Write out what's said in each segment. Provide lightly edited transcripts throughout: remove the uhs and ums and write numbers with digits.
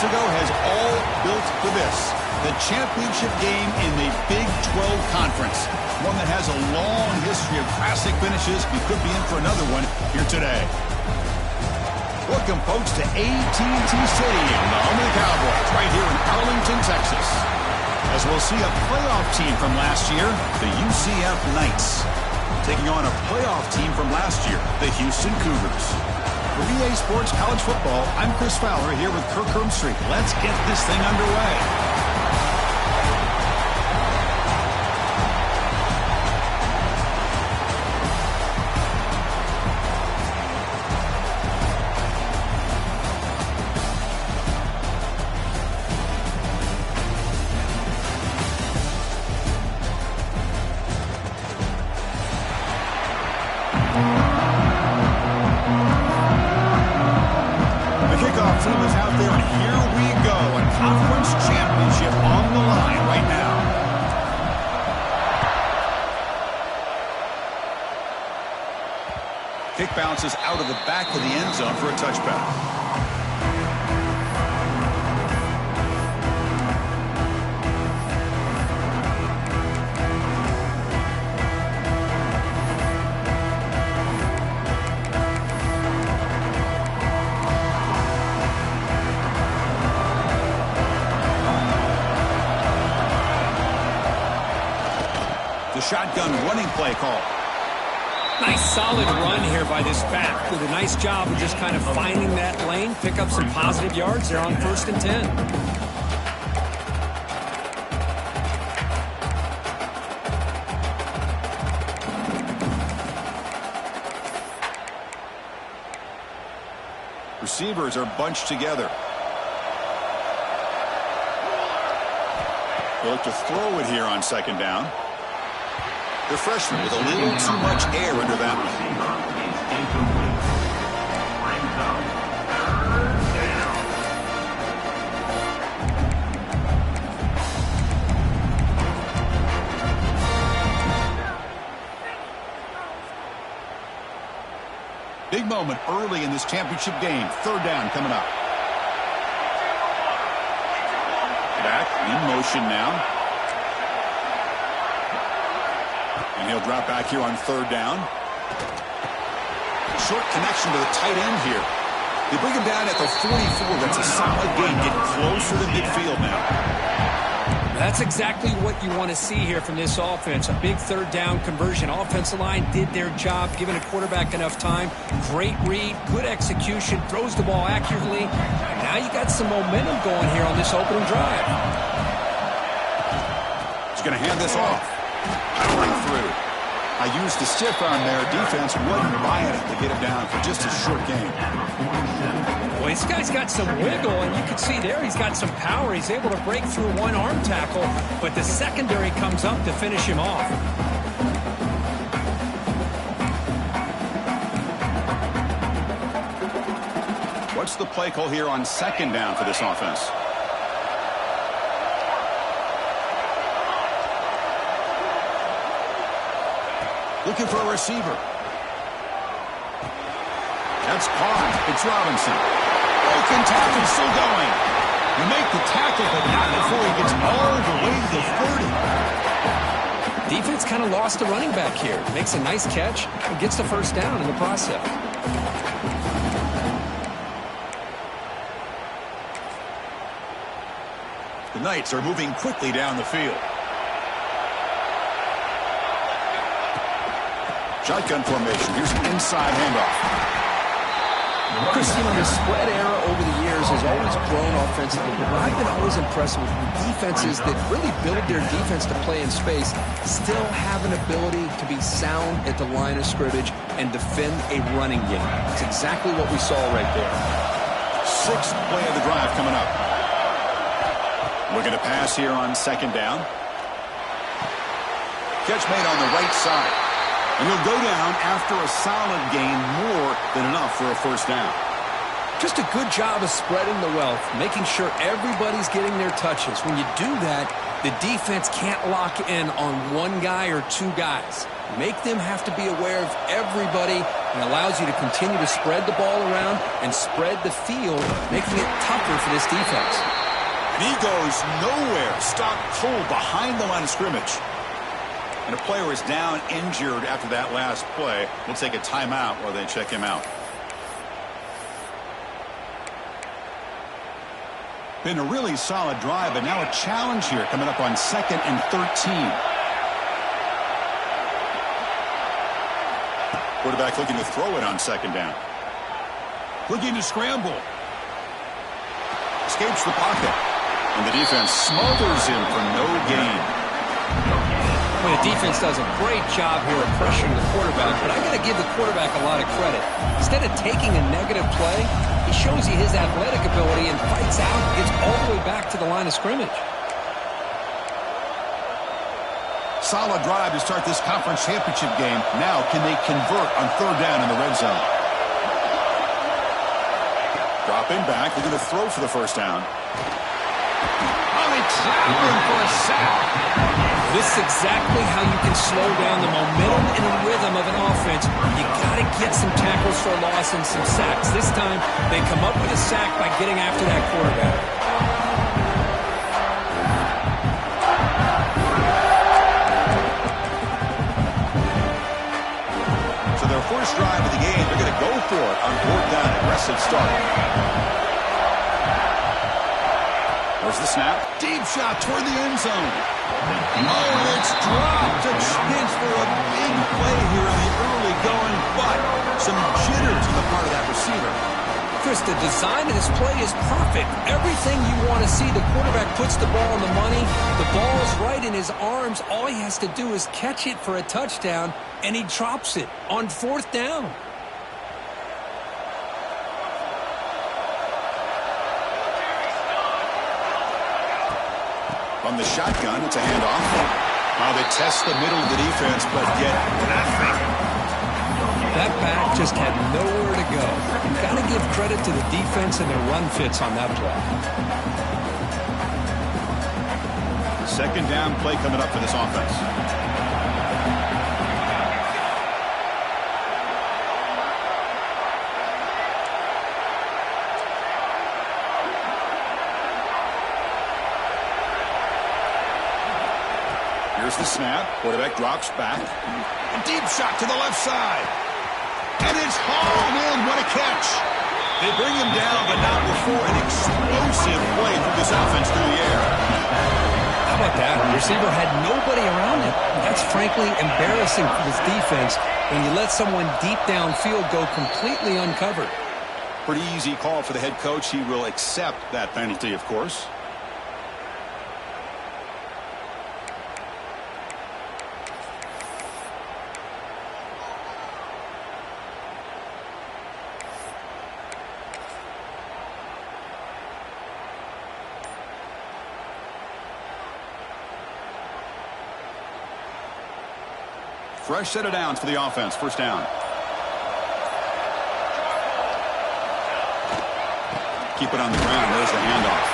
years ago has all built for this. The championship game in the Big 12 Conference. One that has a long history of classic finishes. We could be in for another one here today. Welcome, folks, to AT&T Stadium, the home of the Cowboys, right here in Arlington, Texas. As we'll see a playoff team from last year, the UCF Knights, taking on a playoff team from last year, the Houston Cougars. For VA Sports College Football, I'm Chris Fowler here with Kirk Herbstreit. Let's get this thing underway. Team is out there, and here we go. A conference championship on the line right now. Kick bounces out of the back of the end zone for a touchback. Shotgun running play call. Nice solid run here by this back. Did a nice job of just kind of finding that lane, pick up some positive yards there on 1st and 10. Receivers are bunched together. They'll look to throw it here on 2nd down. The freshman with a little too much air under that one. Big moment early in this championship game. 3rd down coming up. Back in motion now. And he'll drop back here on 3rd down. Short connection to the tight end here. They bring him down at the 44. That's a solid gain, getting closer to midfield now. That's exactly what you want to see here from this offense. A big 3rd down conversion. Offensive line did their job, giving a quarterback enough time. Great read, good execution, throws the ball accurately. And now you got some momentum going here on this opening drive. He's going to hand this off. Powering through. I used the stiff arm there. Defense wasn't buying it to get it down for just a short game. Well, this guy's got some wiggle, and you can see there he's got some power. He's able to break through one arm tackle, but the secondary comes up to finish him off. What's the play call here on 2nd down for this offense? Looking for a receiver. That's caught. It's Robinson. Broken tackle, still going. You make the tackle, but not before he gets all the way to the 30. Defense kind of lost the running back here. Makes a nice catch and gets the 1st down in the process. The Knights are moving quickly down the field. Shotgun formation. Here's an inside handoff. Chris, you know, the spread era over the years has always grown offensively, but what I've been always impressed with defenses that really build their defense to play in space still have an ability to be sound at the line of scrimmage and defend a running game. That's exactly what we saw right there. 6th play of the drive coming up. Looking to pass here on 2nd down. Catch made on the right side. And he'll go down after a solid gain, more than enough for a 1st down. Just a good job of spreading the wealth, making sure everybody's getting their touches. When you do that, the defense can't lock in on one guy or 2 guys. make them have to be aware of everybody, and allows you to continue to spread the ball around and spread the field, making it tougher for this defense. And he goes nowhere. Stopped cold behind the line of scrimmage. And a player is down injured after that last play. We'll take a timeout while they check him out. Been a really solid drive, but now a challenge here coming up on 2nd and 13. Quarterback looking to throw it on 2nd down. Looking to scramble. Escapes the pocket. And the defense smothers him for no gain. Well, the defense does a great job here of pressuring the quarterback, but I got to give the quarterback a lot of credit. Instead of taking a negative play, he shows you his athletic ability and fights out and gets all the way back to the line of scrimmage. Solid drive to start this conference championship game. Now, can they convert on 3rd down in the red zone? Dropping back, they're going to throw for the 1st down. Oh, it's traveling for a sack. This is exactly how you can slow down the momentum and the rhythm of an offense. You got to get some tackles for a loss and some sacks. This time, they come up with a sack by getting after that quarterback. So their first drive of the game, they're going to go for it on 4th down. Aggressive start. There's the snap. Deep shot toward the end zone. Oh, and it's dropped. A chance for a big play here in the early going, but some jitters on the part of that receiver. Chris, the design of this play is perfect. Everything you want to see. The quarterback puts the ball on the money. The ball's right in his arms. All he has to do is catch it for a touchdown, and he drops it on 4th down. On the shotgun, it's a handoff. Now they test the middle of the defense, but get nothing. That back just had nowhere to go. You've got to give credit to the defense and their run fits on that play. 2nd down play coming up for this offense. Here's the snap. Quarterback drops back. A deep shot to the left side. And it's hauled in. What a catch. They bring him down, but not before an explosive play from this offense through the air. How about that? The receiver had nobody around him. That's frankly embarrassing for this defense when you let someone deep downfield go completely uncovered. Pretty easy call for the head coach. He will accept that penalty, of course. Fresh set of downs for the offense. 1st down. Keep it on the ground. There's the handoff.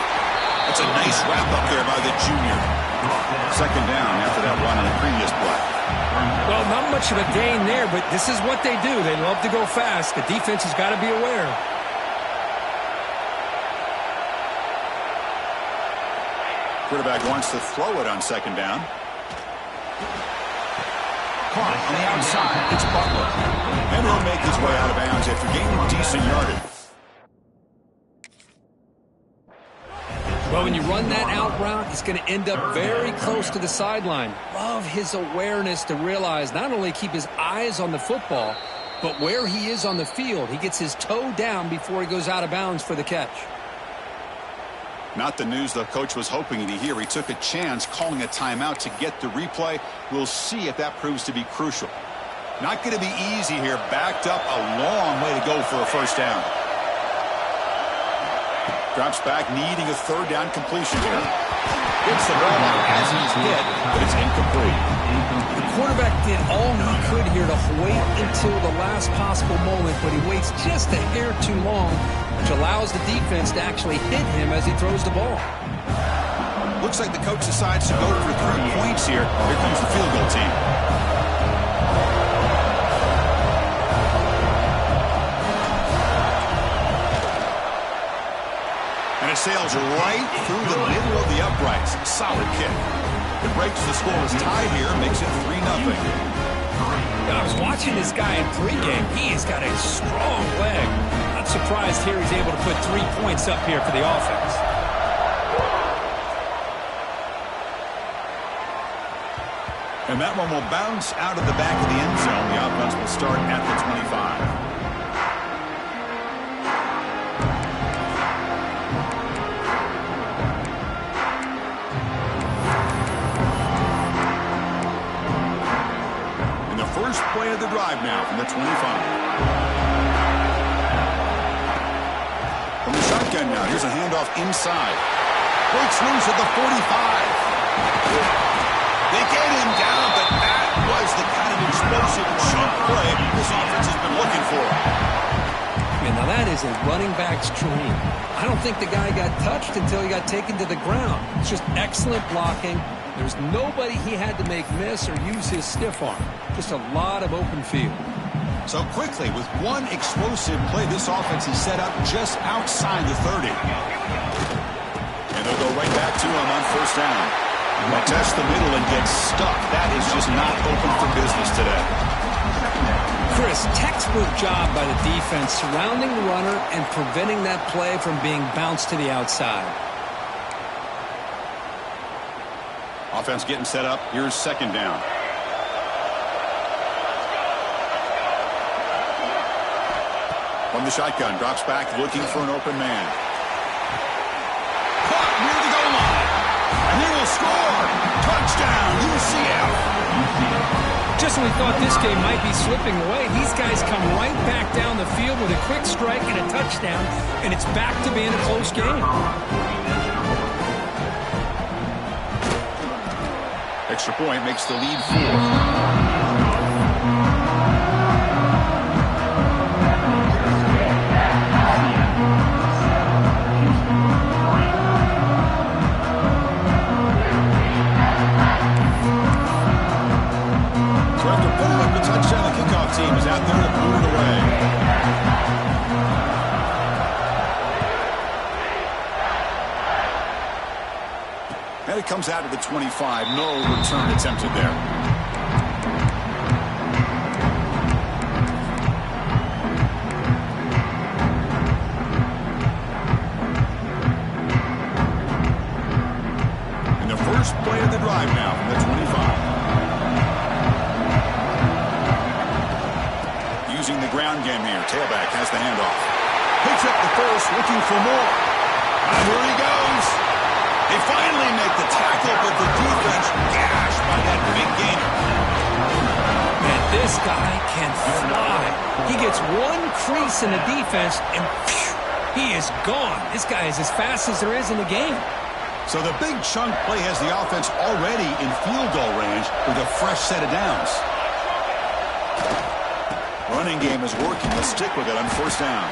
That's a nice wrap up there by the junior. 2nd down after that run on the previous play. Well, not much of a gain there, but this is what they do. They love to go fast. The defense has got to be aware. Quarterback wants to throw it on 2nd down. On the outside, it's Butler. And he'll make his way out of bounds after gaining decent yardage. Well, when you run that out route, he's going to end up very close to the sideline. Love his awareness to realize not only keep his eyes on the football, but where he is on the field. He gets his toe down before he goes out of bounds for the catch. Not the news the coach was hoping to hear. He took a chance calling a timeout to get the replay. We'll see if that proves to be crucial. Not going to be easy here. Backed up a long way to go for a 1st down. Drops back, needing a 3rd down completion here. Gets the ball out as he's hit, but it's incomplete. The quarterback did all he could here to wait until the last possible moment, but he waits just a hair too long, which allows the defense to actually hit him as he throws the ball. Looks like the coach decides to go for 3 points here. Here comes the field goal team. sails right through the middle of the uprights. Solid kick. It breaks the scoreless tie here, makes it 3-0. I was watching this guy in pregame. He has got a strong leg. Not surprised here he's able to put 3 points up here for the offense. And that one will bounce out of the back of the end zone. The offense will start at the 25. First play of the drive now from the 25. From the shotgun now, here's a handoff inside. Breaks loose at the 45. They get him down, but that was the kind of explosive chunk play this offense has been looking for. Now that is a running back's dream. I don't think the guy got touched until he got taken to the ground. It's just excellent blocking. There's nobody he had to make miss or use his stiff arm. Just a lot of open field. So quickly, with one explosive play, this offense is set up just outside the 30. And they'll go right back to him on first down. They test the middle and get stuck. That is just not open for business today. Chris, textbook job by the defense surrounding the runner and preventing that play from being bounced to the outside. Offense getting set up. Here's second down. From the shotgun, drops back looking for an open man. Caught near the goal line. And he will score. Touchdown, UCF. Just when we thought this game might be slipping away, these guys come right back down the field with a quick strike and a touchdown, and it's back to being a close game. Extra point makes the lead 4. So after putting up the touchdown, the kickoff team is out there to boot it away. And it comes out to the 25. No return attempted there. And the first play of the drive now from the 25. Using the ground game here. Tailback has the handoff. Picks up the first, looking for more. And here he goes. They finally make the tackle, but the defense gashed by that big gainer. Man, this guy can fly. He gets one crease in the defense, and phew, he is gone. This guy is as fast as there is in the game. So the big chunk play has the offense already in field goal range with a fresh set of downs. Running game is working. Let's stick with it on first down.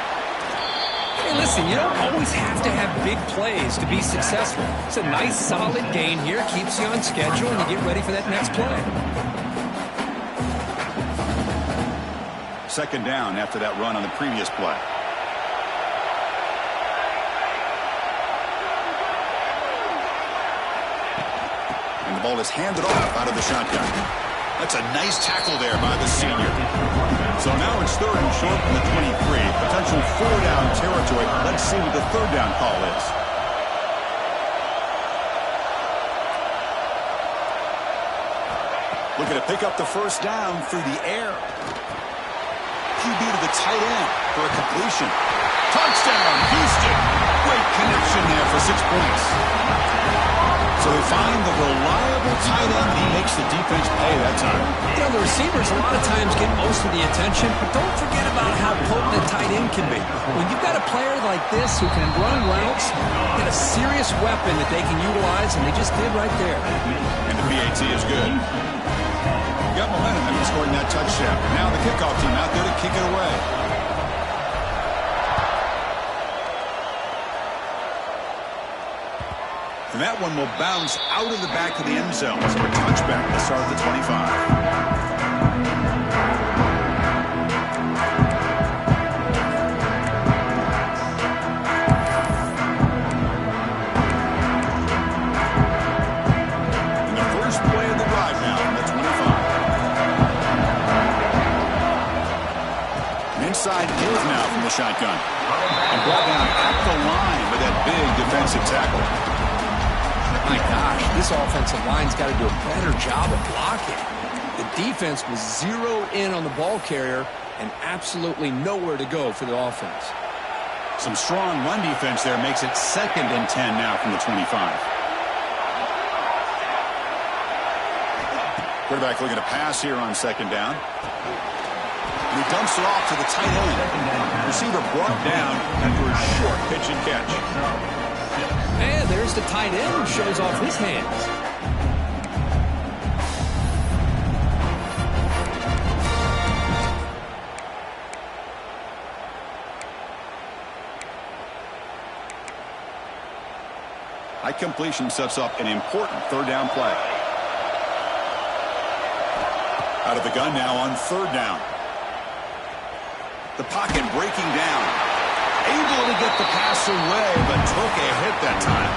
Hey, listen, you don't always have to have big plays to be successful. It's a nice, solid gain here. Keeps you on schedule, and you get ready for that next play. Second down after that run on the previous play. And the ball is handed off out of the shotgun. That's a nice tackle there by the senior. So now it's third and short from the 23. Potential 4-down territory. Let's see what the third down call is. Looking to pick up the first down through the air. QB to the tight end for a completion. Touchdown, Houston. Great connection there for 6 points. So they find the reliable tight end, and he makes the defense pay that time. You know, the receivers a lot of times get most of the attention, but don't forget about how potent a tight end can be. When you've got a player like this who can run routes, get a serious weapon that they can utilize, and they just did right there. And the PAT is good. Got momentum after scoring that touchdown. Now the kickoff team out there to kick it away. And that one will bounce out of the back of the end zone. So a touchback to start the 25. Inside move now from the shotgun. And brought down at the line with that big defensive tackle. My gosh, this offensive line's got to do a better job of blocking. The defense was zero in on the ball carrier and absolutely nowhere to go for the offense. Some strong run defense there makes it 2nd and 10 now from the 25. Quarterback looking to pass here on 2nd down. And he dumps it off to the tight end. Receiver brought down after a short pitch and catch. And there's the tight end who shows off his hands. High completion sets up an important 3rd down play. Out of the gun now on 3rd down. The pocket breaking down. Able to get the pass away, but took a hit that time.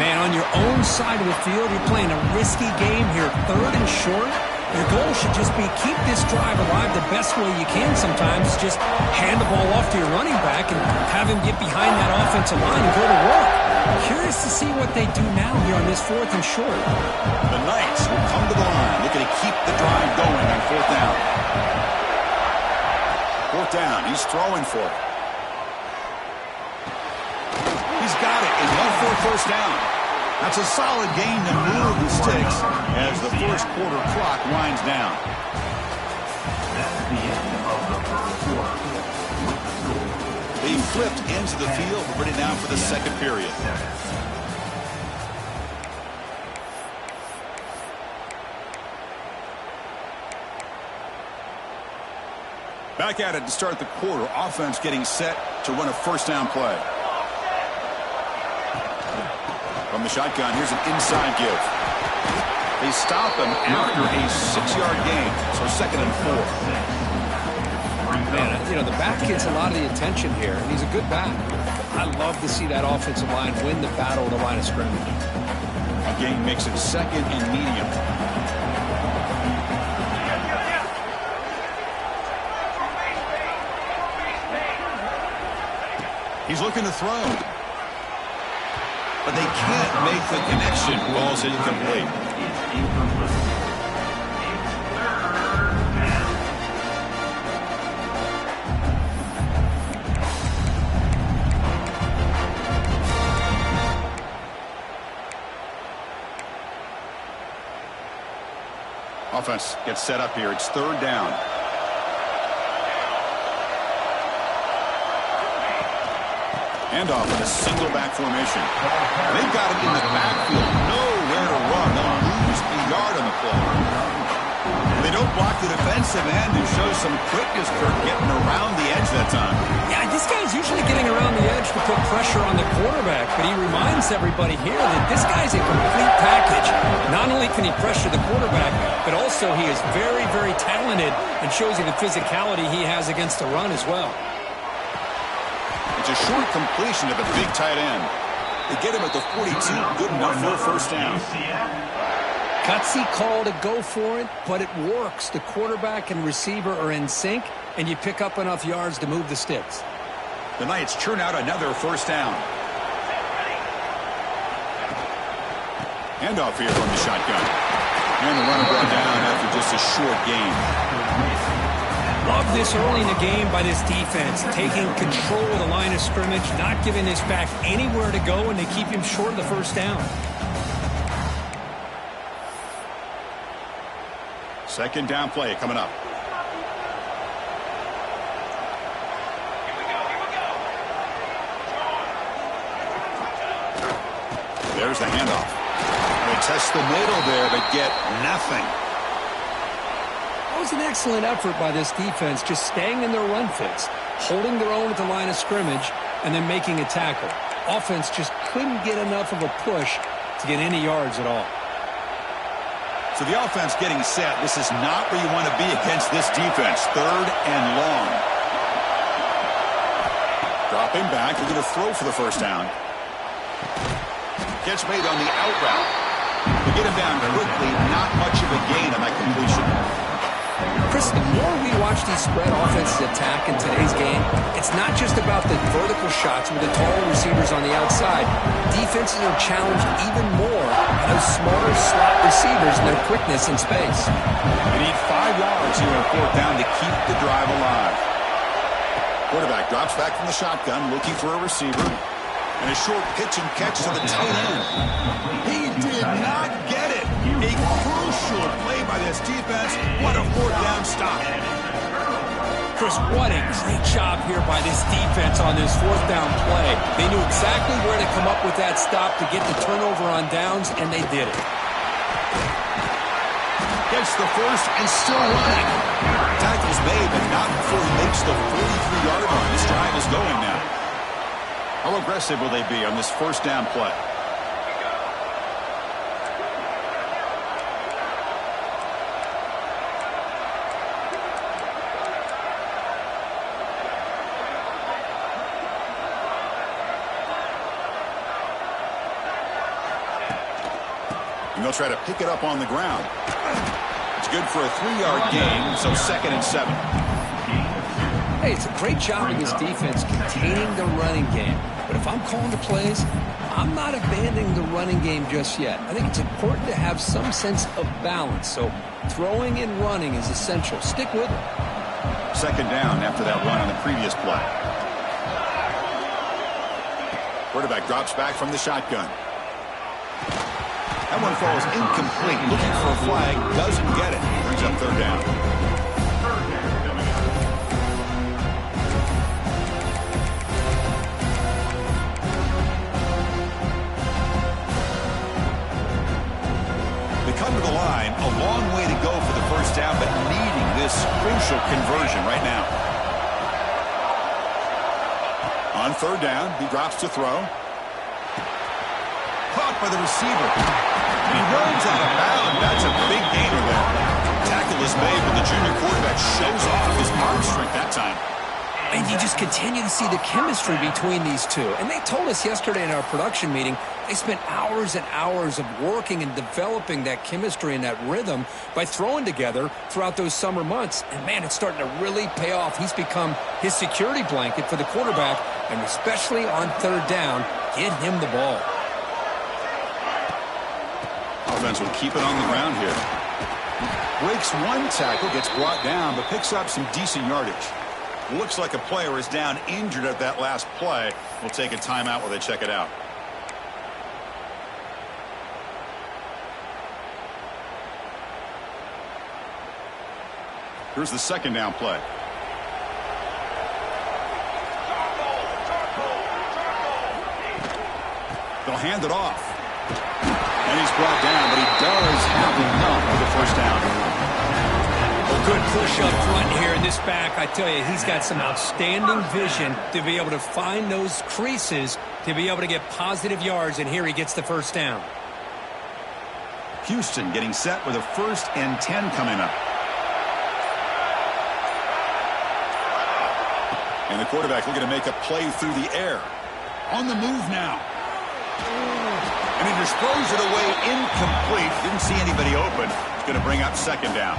Man, on your own side of the field, you're playing a risky game here. 3rd and short. Your goal should just be keep this drive alive the best way you can sometimes. Just hand the ball off to your running back and have him get behind that offensive line and go to work. Curious to see what they do now here on this 4th and short. The Knights will come to the line, looking to keep the drive going on 4th down. 4th down, he's throwing for it. He's got it, enough for a 1st down. That's a solid gain to move the sticks as the 1st quarter clock winds down. That's the end of the 1st quarter. Being flipped into the field, ready now for the 2nd period. Back at it to start the quarter. Offense getting set to run a 1st down play. From the shotgun, here's an inside give. They stop him after a 6-yard gain, so 2nd and 4. Man, you know, the back gets a lot of the attention here, and he's a good back. I love to see that offensive line win the battle at the line of scrimmage. A gain makes it 2nd and medium. He's looking to throw. But they can't make the connection. Ball's incomplete. Offense gets set up here. It's 3rd down. Handoff in a single back formation. They've got him in the backfield. Nowhere to run. They'll lose a yard on the play. They don't block the defensive end and show some quickness for getting around the edge that time. Yeah, this guy's usually getting around the edge to put pressure on the quarterback, but he reminds everybody here that this guy's a complete package. Not only can he pressure the quarterback, but also he is very, very talented and shows you the physicality he has against the run as well. It's a short completion to the big tight end. They get him at the 42, good enough for a 1st down. Gutsy call to go for it, but it works. The quarterback and receiver are in sync, and you pick up enough yards to move the sticks. The Knights churn out another 1st down. Handoff here from the shotgun. And the runner brought down after just a short gain. Love this early in the game by this defense, taking control of the line of scrimmage, not giving this back anywhere to go, and they keep him short of the 1st down. 2nd down play coming up. There's the handoff. They test the middle there, but get nothing. That was an excellent effort by this defense, just staying in their run fits, holding their own at the line of scrimmage, and then making a tackle. Offense just couldn't get enough of a push to get any yards at all. So the offense getting set. This is not where you want to be against this defense. 3rd and long. Dropping back. They're going to throw for the 1st down. Catch made on the out route. They get him down quickly. Not much of a gain on that completion. Chris, the more we watch these spread offenses attack in today's game, it's not just about the vertical shots with the tall receivers on the outside. Defenses are challenged even more by those smaller slot receivers and their quickness in space. They need 5 yards here on 4th down to keep the drive alive. Quarterback drops back from the shotgun, looking for a receiver. And a short pitch and catch to the tight end. He did not get it. A crucial play by this defense. What a 4th down stop. Chris, what a great job here by this defense on this 4th down play. They knew exactly where to come up with that stop to get the turnover on downs, and they did it. Gets the first and still running. Tackle's made, but not before he makes the 43-yard line. This drive is going now. How aggressive will they be on this 1st down play? And they'll try to pick it up on the ground. It's good for a 3-yard gain, so 2nd and 7. Hey, it's a great job of this defense containing the running game. But if I'm calling the plays, I'm not abandoning the running game just yet. I think it's important to have some sense of balance. So throwing and running is essential. Stick with it. 2nd down after that run on the previous play. Quarterback drops back from the shotgun. That one falls incomplete. Looking for a flag. Doesn't get it. Brings up 3rd down. Come to the line, a long way to go for the 1st down, but needing this crucial conversion right now. On 3rd down, he drops to throw. Caught by the receiver. And he runs out of bounds. That's a big gainer there. Tackle is made, but the junior quarterback shows off his arm strength that time. And you just continue to see the chemistry between these two. And they told us yesterday in our production meeting, they spent hours and hours of working and developing that chemistry and that rhythm by throwing together throughout those summer months. And, man, it's starting to really pay off. He's become his security blanket for the quarterback, and especially on 3rd down, get him the ball. Offense will keep it on the ground here. Breaks one tackle, gets brought down, but picks up some decent yardage. Looks like a player is down injured at that last play. We'll take a timeout while they check it out. Here's the 2nd down play. They'll hand it off. And he's brought down, but he does have enough for the 1st down. A good push up front here in this back. I tell you, he's got some outstanding vision to be able to find those creases to be able to get positive yards, and here he gets the 1st down. Houston getting set with a 1st and 10 coming up. And the quarterback looking to make a play through the air. On the move now. And he just throws it away incomplete. Didn't see anybody open. It's going to bring up 2nd down.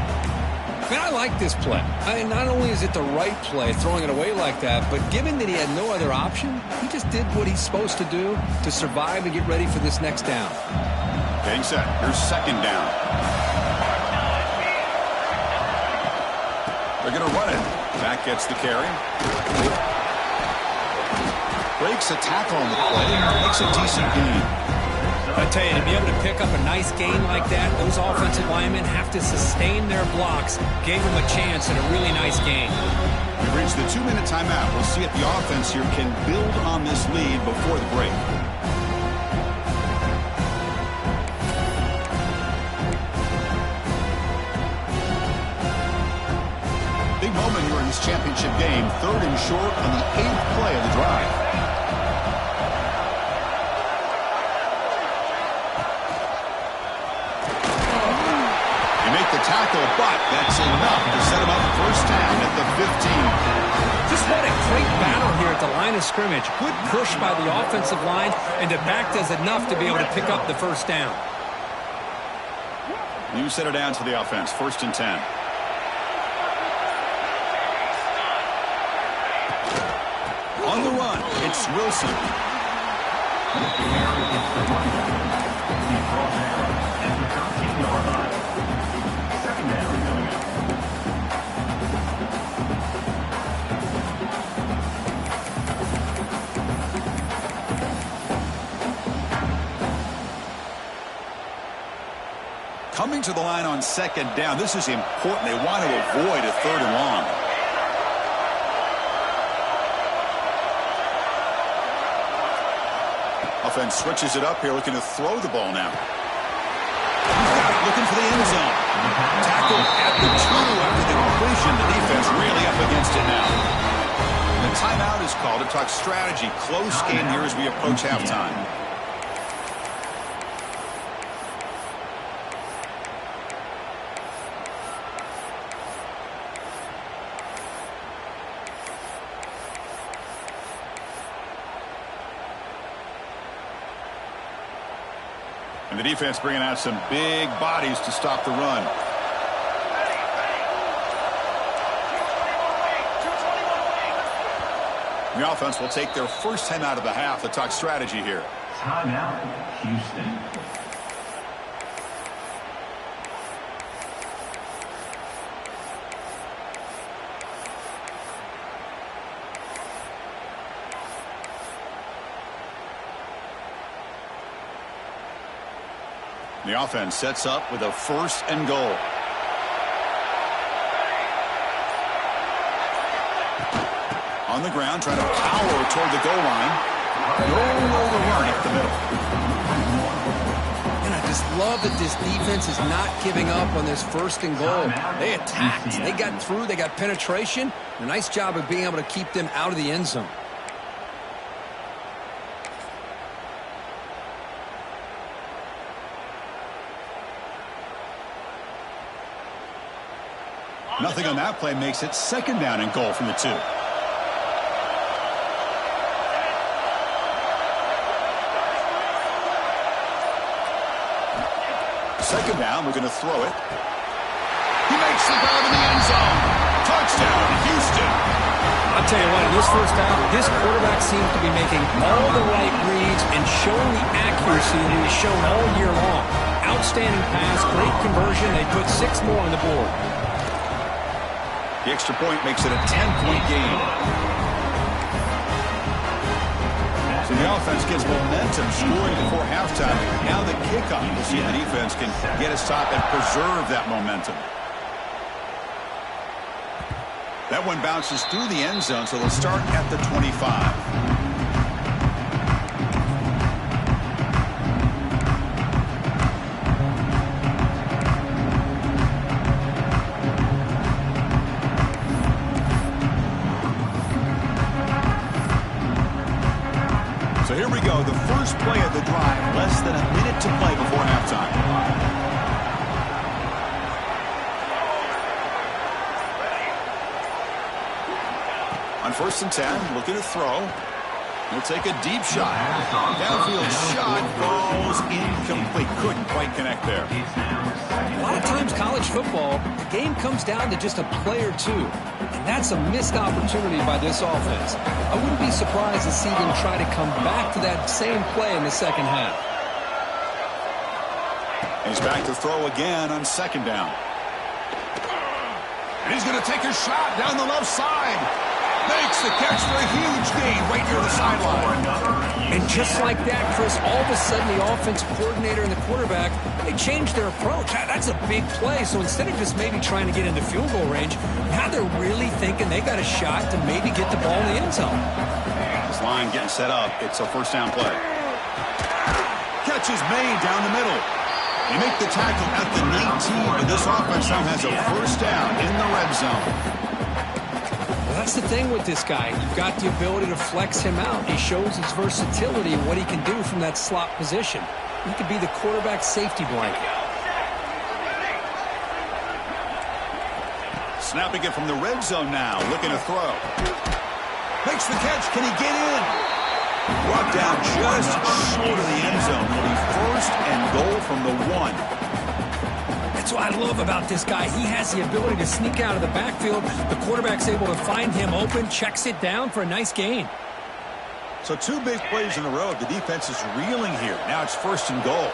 Man, I like this play. Not only is it the right play, throwing it away like that, but given that he had no other option, he just did what he's supposed to do to survive and get ready for this next down. Getting set. Here's 2nd down. They're going to run it. Back gets the carry. Breaks a tackle on the play. Makes a decent gain. I tell you, to be able to pick up a nice gain like that, those offensive linemen have to sustain their blocks. Gave them a chance and a really nice gain. We've reached the 2-minute timeout. We'll see if the offense here can build on this lead before the break. Big moment here in this championship game. 3rd and short on the 8th play of the drive. The tackle, but that's enough to set him up 1st down at the 15. Just what a great battle here at the line of scrimmage. Good push by the offensive line, and the back does enough to be able to pick up the 1st down. New set it down to the offense, 1st and 10. On the run, it's Wilson. Coming to the line on second down, this is important. They want to avoid a 3rd and long. Offense switches it up here, looking to throw the ball now. He's got it, looking for the end zone. Tackle at the 2 after the completion. The defense really up against it now. And the timeout is called to talk strategy. Close game here as we approach halftime. And the defense bringing out some big bodies to stop the run. The offense will take their first time out of the half to talk strategy here. Timeout, Houston. The offense sets up with a 1st and goal. On the ground, trying to power toward the goal line. Nowhere to run up the middle. And I just love that this defense is not giving up on this 1st and goal. They attacked. They got through. They got penetration. A nice job of being able to keep them out of the end zone. Nothing on that play makes it 2nd down and goal from the 2. Second down, we're going to throw it. He makes the grab in the end zone. Touchdown, Houston. I'll tell you what, in this first half, this quarterback seems to be making all the right reads and showing the accuracy that he's shown all year long. Outstanding pass, great conversion. They put 6 more on the board. The extra point makes it a 10-point game. So the offense gets momentum scoring before halftime. Now the kickoff. We'll see if the defense can get a stop and preserve that momentum. That one bounces through the end zone, so they'll start at the 25. So here we go, the first play of the drive, less than a minute to play before halftime. On 1st and 10, looking to throw. He'll take a deep shot. Downfield shot falls incomplete. Couldn't quite connect there. A lot of times college football, the game comes down to just a play or 2. And that's a missed opportunity by this offense. I wouldn't be surprised to see them try to come back to that same play in the second half. He's back to throw again on 2nd down. And he's going to take a shot down the left side. Makes the catch for a huge gain right near the sideline. And just like that, Chris, all of a sudden the offensive coordinator and the quarterback, they changed their approach. That's a big play. So instead of just maybe trying to get into field goal range, now they're really thinking they got a shot to maybe get the ball in the end zone. This line getting set up. It's a 1st down play. Catch is made down the middle. They make the tackle at the 19, but this offense now has a 1st down in the red zone. That's the thing with this guy. You've got the ability to flex him out. He shows his versatility and what he can do from that slot position. He could be the quarterback safety blanket. Snapping it from the red zone now, looking to throw. Makes the catch. Can he get in? Brought down just short of the end zone. Will be 1st and goal from the 1. That's what I love about this guy. He has the ability to sneak out of the backfield. The quarterback's able to find him open, checks it down for a nice gain. So 2 big plays in a row. The defense is reeling here. Now it's 1st and goal.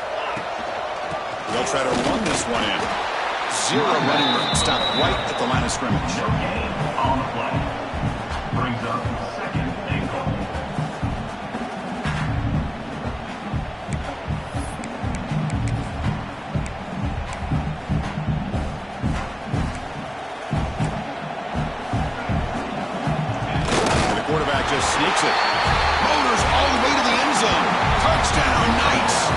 They'll try to run this one in. 0 running room. Stop right at the line of scrimmage. No gain on the play. Brings up 2nd and goal. The quarterback just sneaks it. Motors all the way to the end zone. Touchdown, Knights.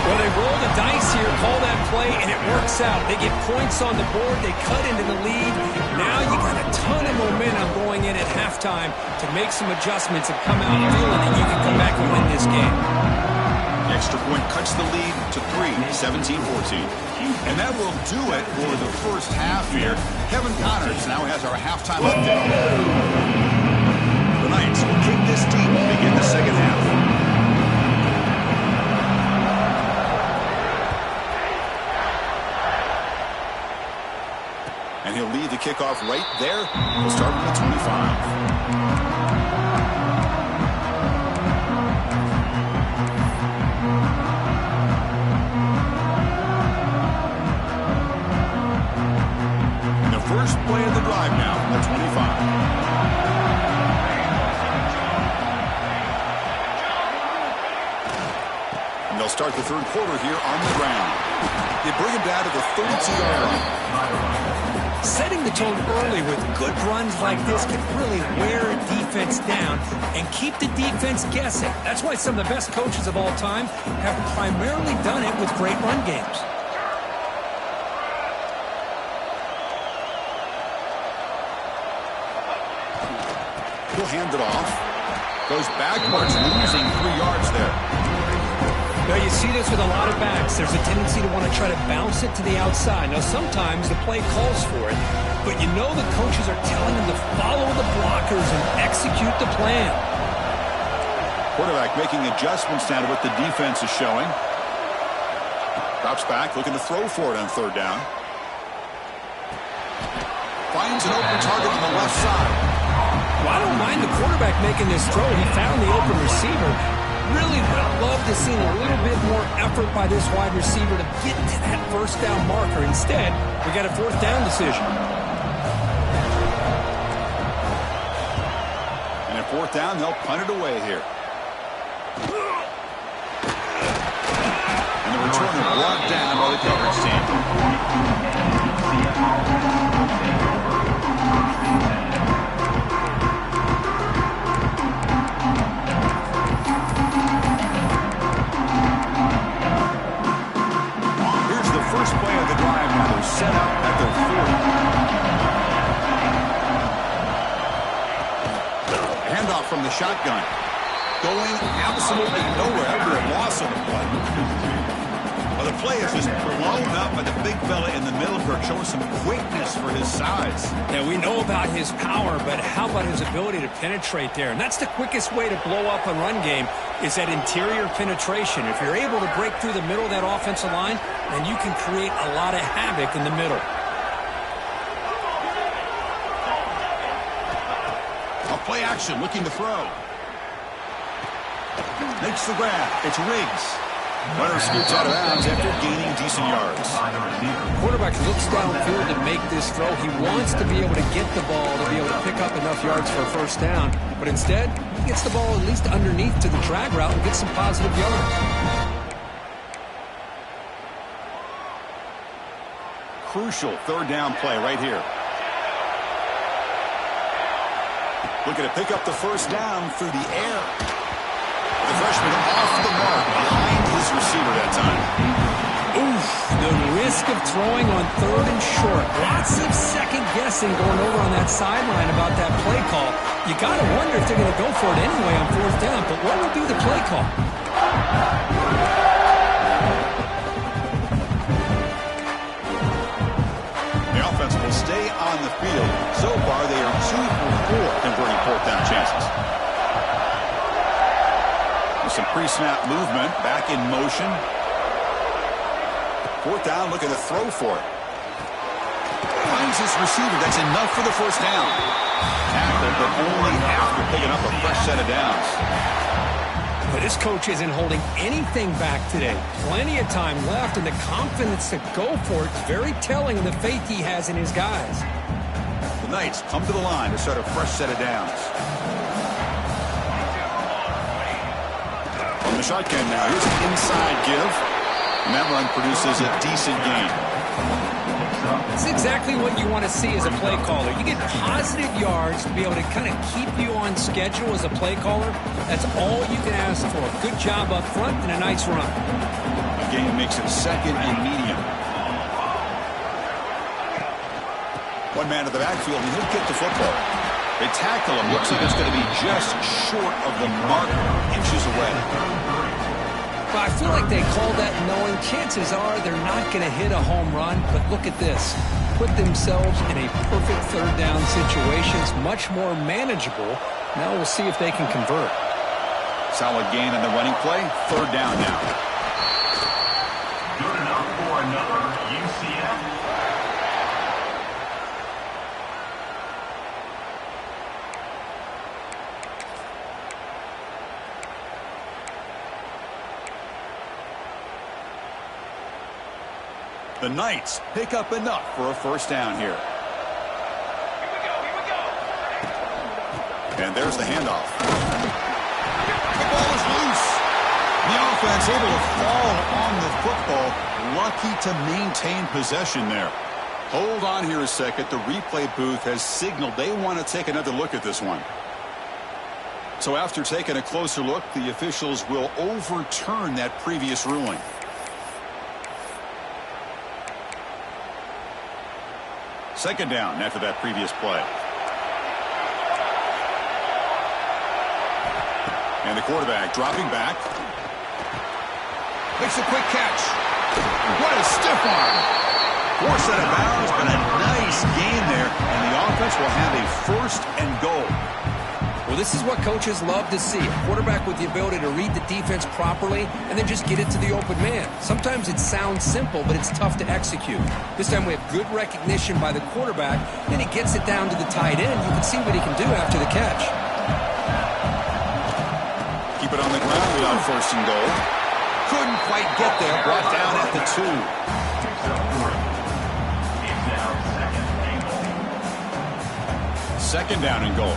Well, they roll the dice here, call that play, and it works out. They get points on the board. They cut into the lead. Now you got a ton of momentum going in at halftime to make some adjustments and come out feeling that you can come back and win this game. The extra point cuts the lead to 3, 17-14. And that will do it for the first half here. Kevin Connors now has our halftime update. The Knights will kick this deep to begin the second half. And he'll lead the kickoff right there. We'll start with the 25. And the first play of the drive now from the 25. And they'll start the 3rd quarter here on the ground. They bring him down to the 32-yard line. Setting the tone early with good runs like this can really wear a defense down and keep the defense guessing. That's why some of the best coaches of all time have primarily done it with great run games. He'll hand it off. Goes backwards, losing 3 yards there. Now, you see this with a lot of backs. There's a tendency to want to try to bounce it to the outside. Now, sometimes the play calls for it, but you know the coaches are telling them to follow the blockers and execute the plan. Quarterback making adjustments now to what the defense is showing. Drops back, looking to throw for it on 3rd down. Finds an open target on the left side. Well, I don't mind the quarterback making this throw. He found the open receiver. Really would have loved to see a little bit more effort by this wide receiver to get to that 1st down marker. Instead, we got a 4th down decision. And at 4th down, they'll punt it away here. And the returner brought down by the coverage team. First play of the drive, now they're set up at their 40. Handoff from the shotgun. Going absolutely nowhere after a loss on the play. Well, the play is just blown up by the big fella in the middle, showing some quickness for his size. Yeah, we know about his power, but how about his ability to penetrate there? And that's the quickest way to blow up a run game, is that interior penetration. If you're able to break through the middle of that offensive line, then you can create a lot of havoc in the middle. A play action, looking to throw. Makes the grab. It's Riggs. Runner scoots out of bounds after gaining decent yards. Quarterback looks downfield to make this throw. He wants to be able to get the ball to be able to pick up enough yards for a 1st down. But instead, he gets the ball at least underneath to the drag route and gets some positive yards. Crucial 3rd down play right here. Looking to pick up the 1st down through the air. The freshman off the mark behind his receiver that time. Oof, the risk of throwing on 3rd and short. Lots of second guessing going over on that sideline about that play call. You got to wonder if they're going to go for it anyway on 4th down, but what would be the play call? The offense will stay on the field. So far, they are 2 for 4 converting 4th down chances. Some pre-snap movement, back in motion. 4th down, looking to throw for it. Finds his receiver. That's enough for the 1st down. tackle, but only after picking up a fresh set of downs. But this coach isn't holding anything back today. Plenty of time left, and the confidence to go for it is very telling of the faith he has in his guys. The Knights come to the line to start a fresh set of downs. From the shotgun now, here's an inside give. And that run produces a decent gain. It's exactly what you want to see as a play caller. You get positive yards to be able to kind of keep you on schedule as a play caller. That's all you can ask for. Good job up front and a nice run. A gain makes it second and medium. One man to the backfield, and he'll get the football. They tackle him. Looks like it's going to be just short of the mark, inches away. But I feel like they call that knowing chances are they're not going to hit a home run. But look at this. Put themselves in a perfect third down situation. It's much more manageable. Now we'll see if they can convert. Solid gain on the running play. Third down now. Good enough for another UCF. The Knights pick up enough for a first down here. And there's the handoff. The ball is loose. The offense able to fall on the football. Lucky to maintain possession there. Hold on here a second. The replay booth has signaled they want to take another look at this one. So after taking a closer look, the officials will overturn that previous ruling. Second down after that previous play. And the quarterback dropping back. Makes a quick catch. What a stiff arm. Forced out of bounds, but a nice gain there. And the offense will have a first and goal. Well, this is what coaches love to see. A quarterback with the ability to read the defense properly and then just get it to the open man. Sometimes it sounds simple, but it's tough to execute. This time we have good recognition by the quarterback. Then he gets it down to the tight end. You can see what he can do after the catch. Keep it on the ground without first and goal. Couldn't quite get there. Brought down at the 2. Second down and goal.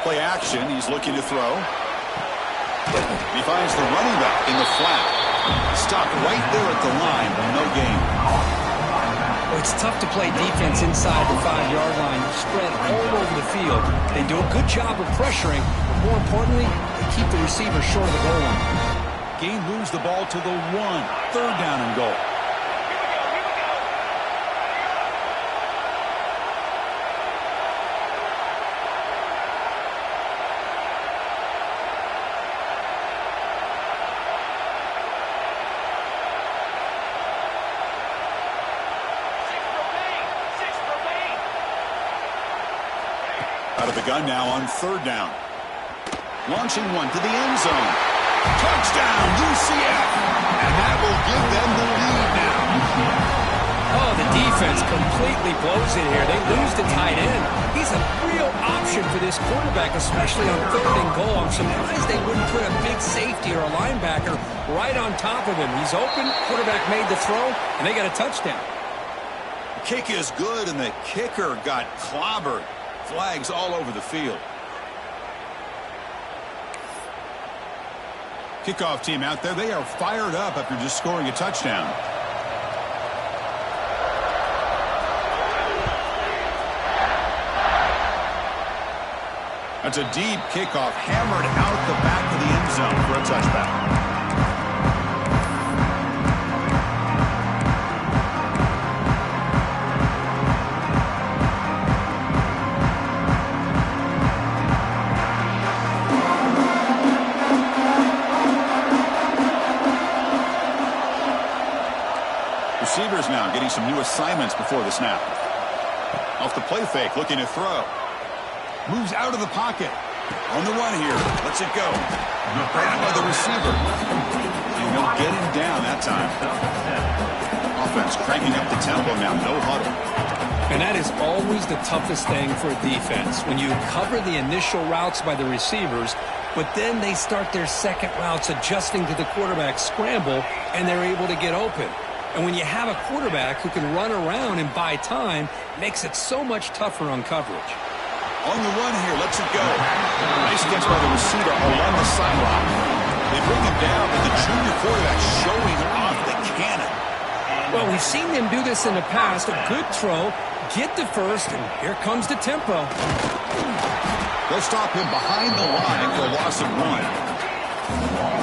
Play action. He's looking to throw. He finds the running back in the flat. Stopped right there at the line, but no gain. Well, it's tough to play defense inside the 5-yard line. Spread all over the field. They do a good job of pressuring, but more importantly, they keep the receiver short of the goal line. Gain moves the ball to the 1. Third down and goal. Out of the gun now on third down. Launching one to the end zone. Touchdown, UCF! And that will give them the lead now. Oh, the defense completely blows it here. They lose the tight end. He's a real option for this quarterback, especially on third and goal. I'm surprised they wouldn't put a big safety or a linebacker right on top of him. He's open, quarterback made the throw, and they got a touchdown. The kick is good, and the kicker got clobbered. Flags all over the field. Kickoff team out there. They are fired up after just scoring a touchdown. That's a deep kickoff, hammered out the back of the end zone for a touchback. Receivers now getting some new assignments before the snap. Off the play fake, looking to throw. Moves out of the pocket. On the run here. Lets it go. Grabbed by the receiver. And he'll get him down that time. Offense cranking up the tempo now. No huddle. And that is always the toughest thing for a defense. When you cover the initial routes by the receivers, but then they start their second routes adjusting to the quarterback's scramble, and they're able to get open. And when you have a quarterback who can run around and buy time, it makes it so much tougher on coverage. On the run here, lets it go. Nice catch by the receiver along the sideline. They bring him down, but the junior quarterback showing off the cannon. Well, we've seen them do this in the past. A good throw, get the first, and here comes the tempo. They'll stop him behind the line for a loss of 1.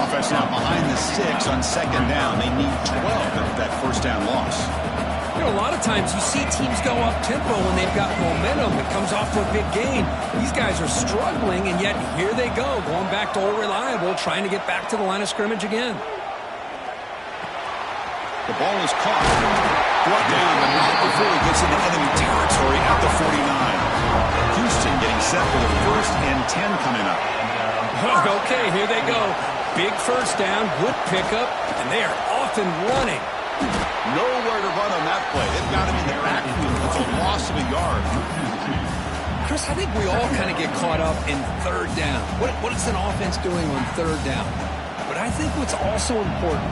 Offense now behind the 6 on second down. They need 12 after that first down loss. You know, a lot of times you see teams go up-tempo when they've got momentum. It comes off to a big gain. These guys are struggling, and yet here they go, going back to old reliable, trying to get back to the line of scrimmage again. The ball is caught. Brought down, but not before he gets into enemy territory at the 49. Houston getting set for the 1st and 10 coming up. Okay, here they go. Big first down, good pickup, and they are off and running. Nowhere to run on that play. They've got him in the backfield. It's a loss of a yard. Chris, I think we all kind of get caught up in third down. What is an offense doing on third down? But I think what's also important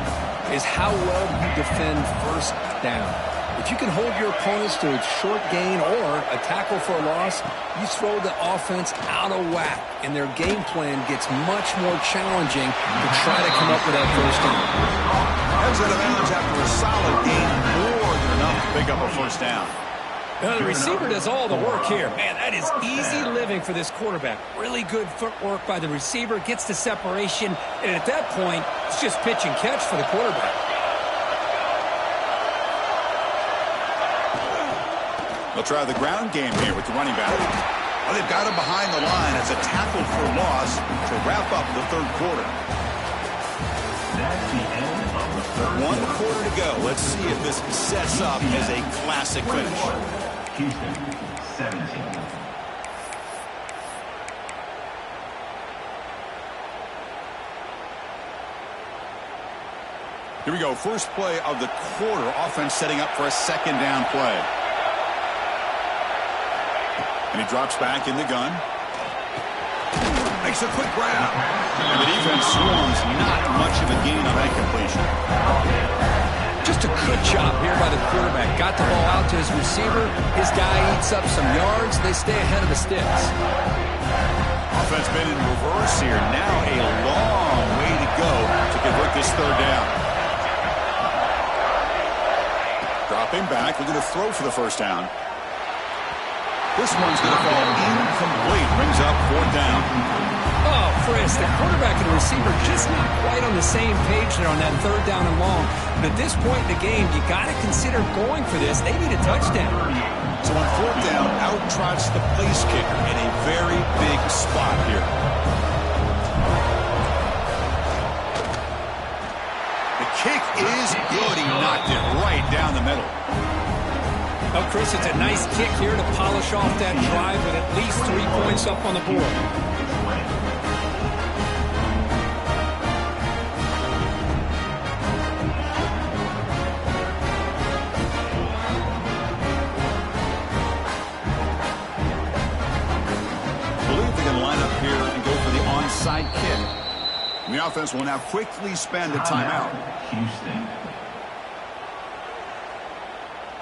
is how well you defend first down. If you can hold your opponents to a short gain or a tackle for a loss, you throw the offense out of whack, and their game plan gets much more challenging to try to come up with that first down. Heads out of bounds after a solid gain, more than enough to pick up a first down. Now, the receiver does all the work here. Man, that is easy living for this quarterback. Really good footwork by the receiver, gets the separation, and at that point, it's just pitch and catch for the quarterback. They'll try the ground game here with the running back. Well, they've got him behind the line. It's a tackle for loss to wrap up the third quarter. That's the end of the third 1 quarter to go. Let's see if this sets up as a classic finish. Houston, 17. Here we go. First play of the quarter. Offense setting up for a second down play. And he drops back in the gun. Makes a quick grab. And the defense swarms. Not much of a gain on that completion. Just a good job here by the quarterback. Got the ball out to his receiver. His guy eats up some yards. They stay ahead of the sticks. Offense been in reverse here. Now a long way to go to convert this third down. Dropping back. Looking to throw for the first down. This one's going to fall incomplete. Brings up 4th down. Oh, Chris, the quarterback and the receiver just not quite on the same page there on that third down and long. But at this point in the game, you got to consider going for this. They need a touchdown. So on 4th down, out trots the place kicker in a very big spot here. The kick is good. He knocked it right down the middle. Oh, Chris, it's a nice kick here to polish off that drive with at least 3 points up on the board. I believe they can line up here and go for the onside kick. And the offense will now quickly spend a timeout. Houston.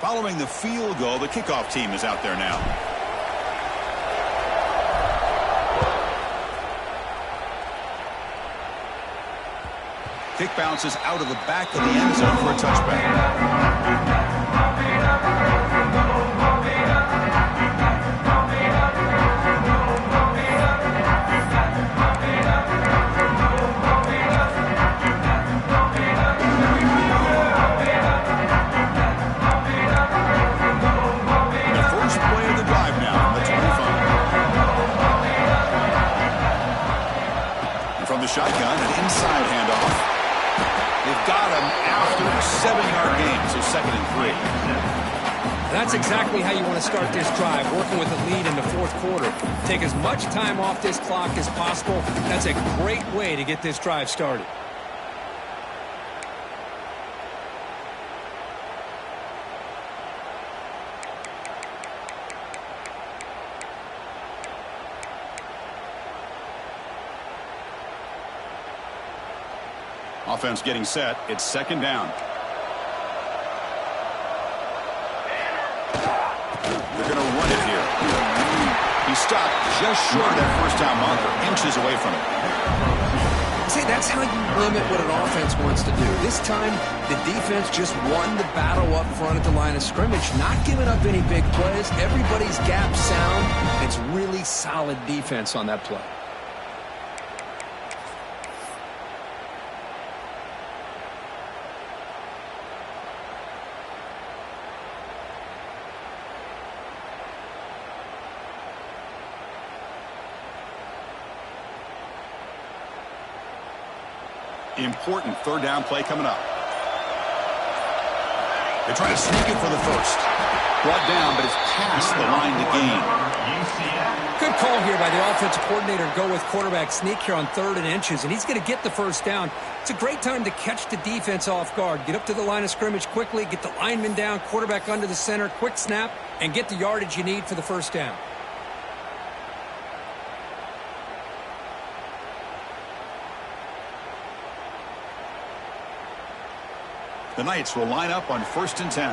Following the field goal, the kickoff team is out there now. Kick bounces out of the back of the end zone for a touchback. Shotgun, an inside handoff. They've got him after a 7-yard gain, so 2nd and 3. That's exactly how you want to start this drive, working with a lead in the fourth quarter. Take as much time off this clock as possible. That's a great way to get this drive started. Offense getting set. It's second down. They're going to run it here. He stopped just short of that first down marker, inches away from it. See, that's how you limit what an offense wants to do. This time, the defense just won the battle up front at the line of scrimmage, not giving up any big plays. Everybody's gap sound. It's really solid defense on that play. Important third down play coming up. They try to sneak it for the first. Brought down, but it's past the line to gain. Good call here by the offensive coordinator. Go with quarterback sneak here on 3rd and inches, and he's going to get the first down. It's a great time to catch the defense off guard. Get up to the line of scrimmage quickly, get the lineman down, quarterback under the center, quick snap, and get the yardage you need for the first down. The Knights will line up on 1st and 10.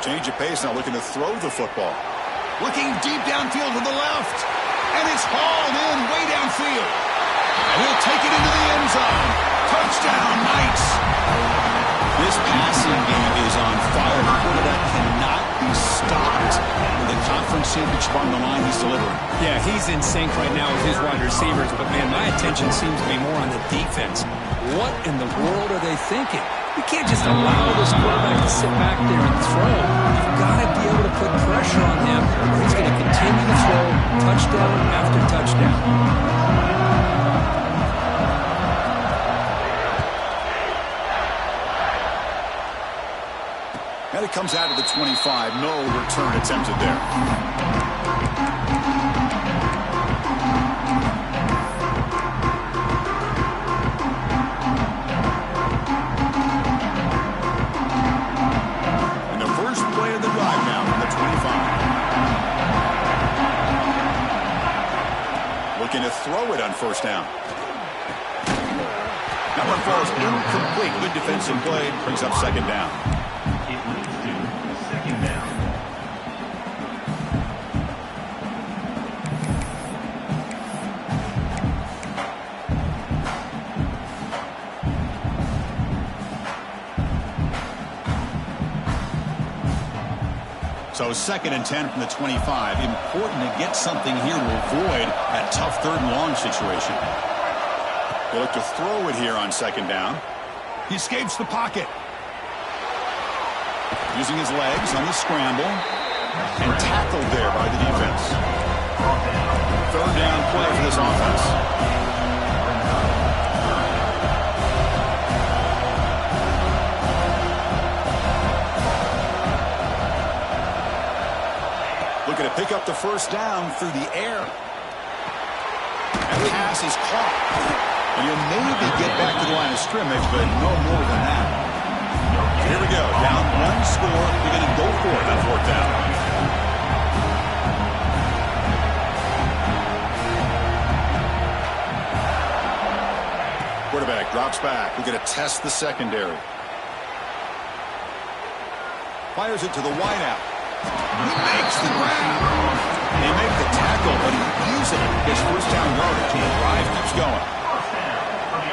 Change of pace now, looking to throw the football. Looking deep downfield to the left. And it's hauled in way downfield. And he'll take it into the end zone. Touchdown, Knights. This passing game is on fire. The quarterback cannot be stopped. The conference championship on the line, he's delivering. Yeah, he's in sync right now with his wide receivers, but man, my attention seems to be more on the defense. What in the world are they thinking? You can't just allow this quarterback to sit back there and throw. You've got to be able to put pressure on him, or he's going to continue to throw touchdown after touchdown. And it comes out of the 25. No return attempted there. And the first play of the drive now on the 25. Looking to throw it on first down. That one falls incomplete. Good defensive play. Brings up second down. So 2nd and 10 from the 25. Important to get something here to avoid that tough 3rd and long situation. They look to throw it here on 2nd down. He escapes the pocket. Using his legs on the scramble. And tackled there by the defense. 3rd down play for this offense. Looking to pick up the first down through the air. And the pass is caught. And he'll maybe get back to the line of scrimmage, but no more than that. So here we go. Down 1 score. They're going to go for it on 4th down. Quarterback drops back. We're going to test the secondary. Fires it to the wideout. He makes the grab. They make the tackle, but he easily gets first down yardage, and the drive keeps going.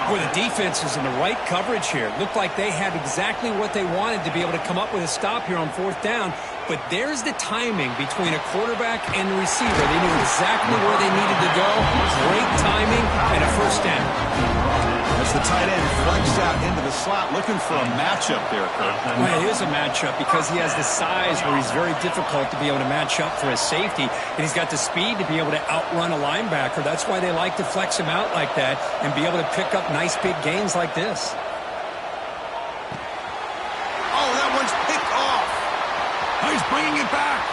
Boy, the defense is in the right coverage here. Looked like they had exactly what they wanted to be able to come up with a stop here on 4th down. But there's the timing between a quarterback and the receiver. They knew exactly where they needed to go. Great timing and a first down. That's The tight end flexed out into the slot, looking for a matchup there, Kurt. Well, it is a matchup because he has the size where he's very difficult to be able to match up for his safety, and he's got the speed to be able to outrun a linebacker. That's why they like to flex him out like that and be able to pick up nice big gains like this. Oh, that one's picked off. Oh, he's bringing it back.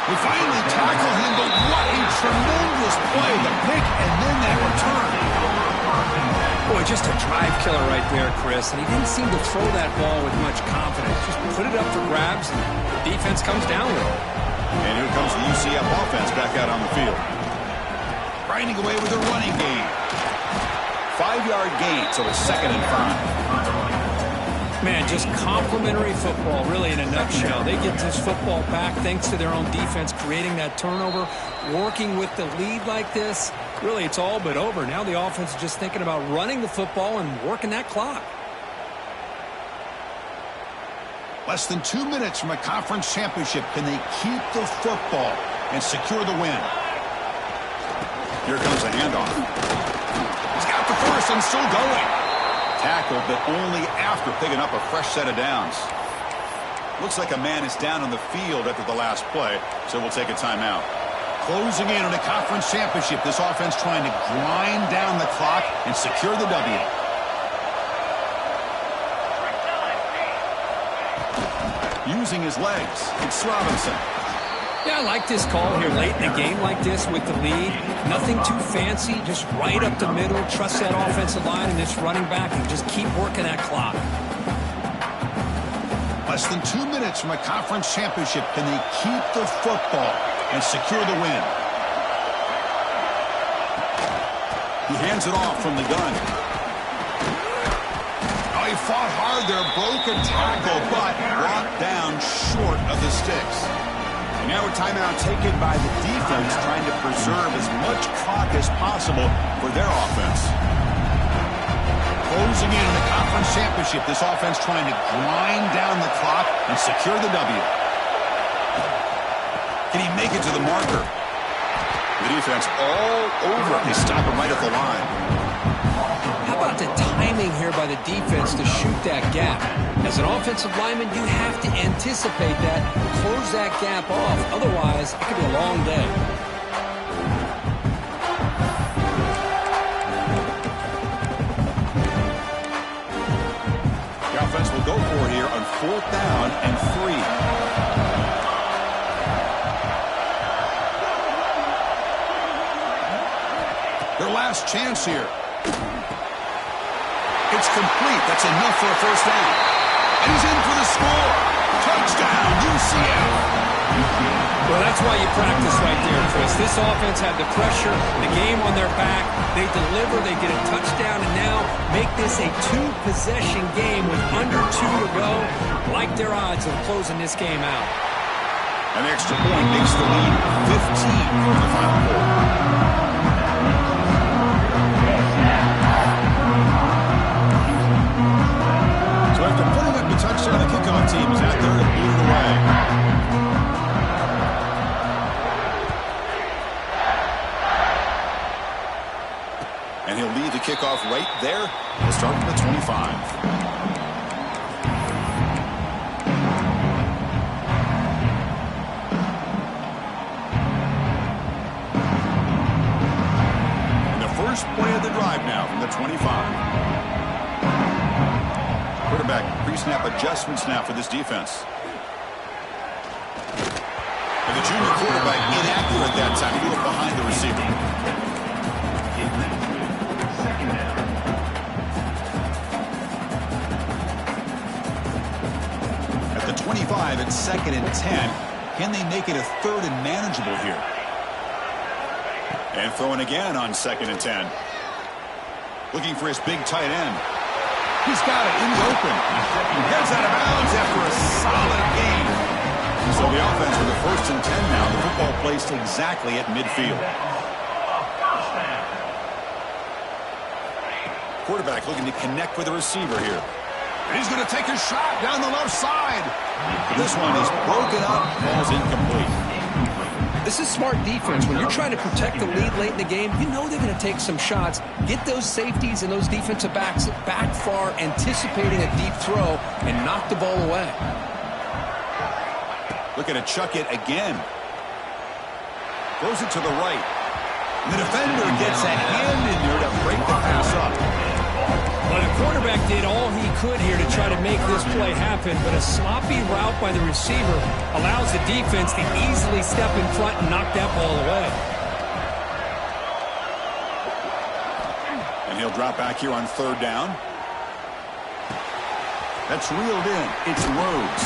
We finally tackle him, but what a tremendous play. The pick and then that return. Boy, just a drive killer right there, Chris. And he didn't seem to throw that ball with much confidence. Just put it up for grabs, and the defense comes down with it. And here comes the UCF offense back out on the field. Grinding away with a running gain. 5-yard gain, so it's 2nd and 5. Man, just complimentary football, really, in a nutshell. They get this football back thanks to their own defense, creating that turnover, working with the lead like this. Really, it's all but over. Now the offense is just thinking about running the football and working that clock. Less than 2 minutes from a conference championship. Can they keep the football and secure the win? Here comes a handoff. He's got the first and still going. Tackled, but only after picking up a fresh set of downs. Looks like a man is down on the field after the last play, so we'll take a timeout. Closing in on a conference championship, this offense trying to grind down the clock and secure the W. Using his legs, it's Robinson. Yeah, I like this call here late in the game like this with the lead. Nothing too fancy, just right up the middle. Trust that offensive line and this running back and just keep working that clock. Less than 2 minutes from a conference championship. Can they keep the football and secure the win? He hands it off from the gun. Oh, he fought hard there, broke a tackle, but brought down short of the sticks. Now a timeout taken by the defense, trying to preserve as much clock as possible for their offense. Closing in on the conference championship, this offense trying to grind down the clock and secure the W. Can he make it to the marker? The defense all over him. They stop him right at the line. How about the timing here by the defense to shoot that gap? As an offensive lineman, you have to anticipate that, close that gap off. Otherwise, it could be a long day. The offense will go for it here on 4th down and 3. Their last chance here. It's complete. That's enough for a first down. And he's in for the score. Touchdown, UCF. Well, that's why you practice right there, Chris. This offense had the pressure, the game on their back. They deliver, they get a touchdown, and now make this a 2-possession game with under 2 to go. Like their odds of closing this game out. An extra point makes the lead 15 in the final quarter. So after putting up the touchdown, the kickoff team is out there to boot it away. And he'll lead the kickoff right there. He'll start from the 25. And the first play of the drive now from the 25. Quarterback pre-snap adjustments now for this defense. And the junior quarterback inaccurate that time. He was behind the receiver. At the 25, it's 2nd and 10. Can they make it a 3rd and manageable here? And throwing again on 2nd and 10. Looking for his big tight end. He's got it in the open. He heads out of bounds after a solid game. So the offense with the 1st and 10 now. The football placed exactly at midfield. Quarterback looking to connect with the receiver here. And he's going to take a shot down the left side. This one is broken up. Ball's incomplete. This is smart defense. When you're trying to protect the lead late in the game, you know they're going to take some shots. Get those safeties and those defensive backs back far, anticipating a deep throw, and knock the ball away. Looking to chuck it again. Throws it to the right. And the defender gets a hand in there to break the pass up. Well, the quarterback did all he could here to try to make this play happen, but a sloppy route by the receiver allows the defense to easily step in front and knock that ball away. And he'll drop back here on third down. That's reeled in. It's Rhodes.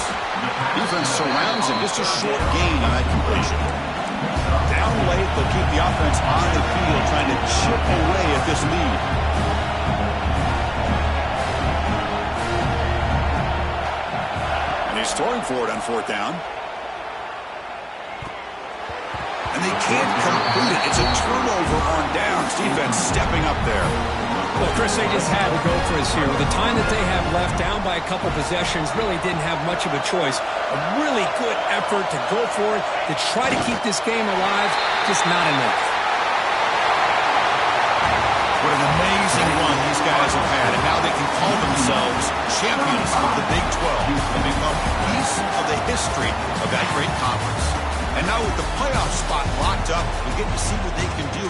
Defense surrounds him. Just a short gain on that completion. Down late, they'll keep the offense on the field, trying to chip away at this lead. And he's throwing for it on fourth down. And they can't complete it. It's a turnover on downs. Defense stepping up there. Well, Chris, they just had to go for us here. With the time that they have left, down by a couple possessions, really didn't have much of a choice. A really good effort to go for it, to try to keep this game alive, just not enough. What an amazing run these guys have had, and now they can call themselves champions of the Big 12 and become a piece of the history of that great conference. And now with the playoff spot locked up, we get to see what they can do